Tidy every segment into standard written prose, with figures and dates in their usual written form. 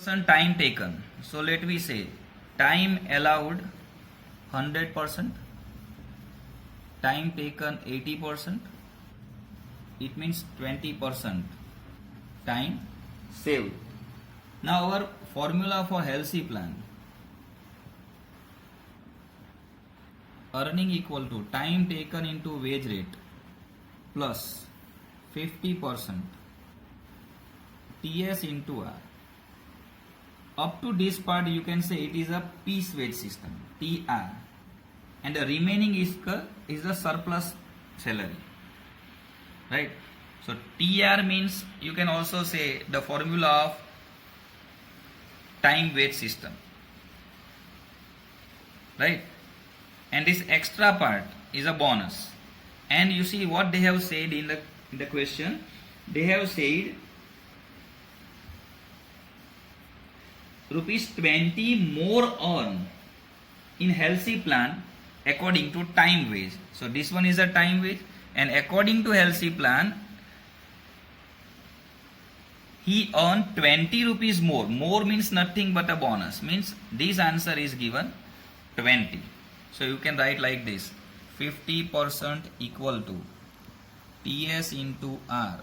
Time taken. So let me say time allowed 100%, time taken 80%. It means 20% time saved. Now our formula for healthy plan: earning equal to time taken into wage rate plus 50% TS into R. Up to this part you can say it is a piece wage system, TR, and the remaining is the surplus salary, right? So TR means you can also say the formula of time wage system, right? And this extra part is a bonus. And you see what they have said in the question. They have said rupees 20 more earn in healthy plan according to time wage. So this one is a time wage, and according to healthy plan he earned 20 rupees more. More means nothing but a bonus, means this answer is given 20. So you can write like this: 50% equal to TS into R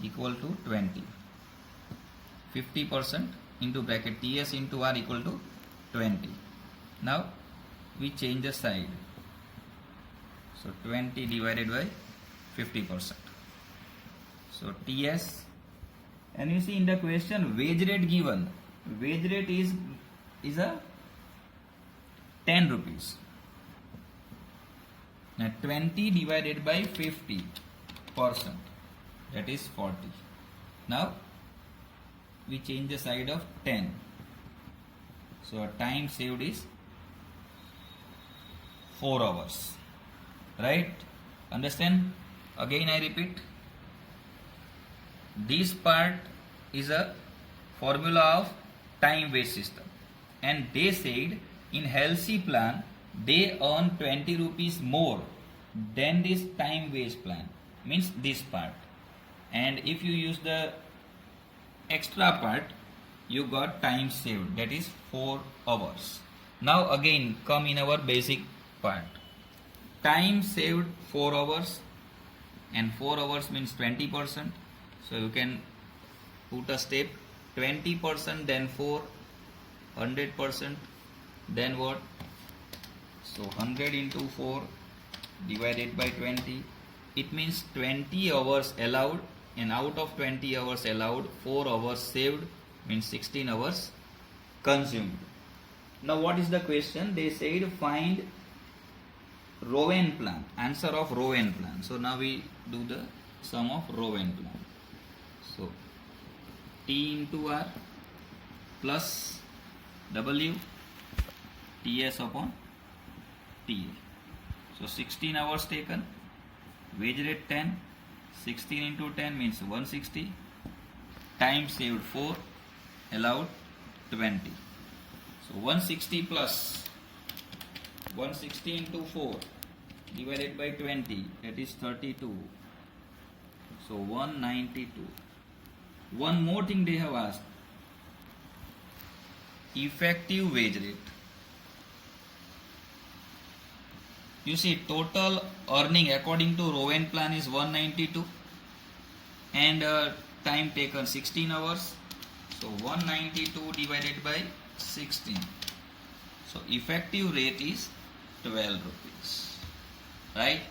equal to 20. 50% into bracket TS into R equal to 20. Now we change the side. So 20 divided by 50%. So TS, and you see in the question wage rate given. Wage rate is a 10 rupees. Now 20 divided by 50%, that is 40. Now we change the side of 10. So our time saved is 4 hours. Right? Understand? Again I repeat. This part is a formula of time wage system. And they said in healthy plan they earn 20 rupees more than this time wage plan. Means this part. And if you use the extra part, you got time saved, that is 4 hours. Now again come in our basic part. Time saved 4 hours, and 4 hours means 20%. So you can put a step: 20%, then 4, 100%, then what? So 100 into 4 divided by 20. It means 20 hours allowed, and out of 20 hours allowed, 4 hours saved, means 16 hours consumed. Now what is the question? They said find Rowan plan, answer of Rowan plan. So now we do the sum of Rowan plan. So T into R plus W TS upon TA. So 16 hours taken, wage rate 10, 16 into 10 means 160, time saved 4, allowed 20. So 160 plus 160 into 4 divided by 20, that is 32. So 192. One more thing they have asked: effective wage rate. You see total earning according to Rowan plan is 192, and time taken 16 hours. So 192 divided by 16. So effective rate is 12 rupees. Right?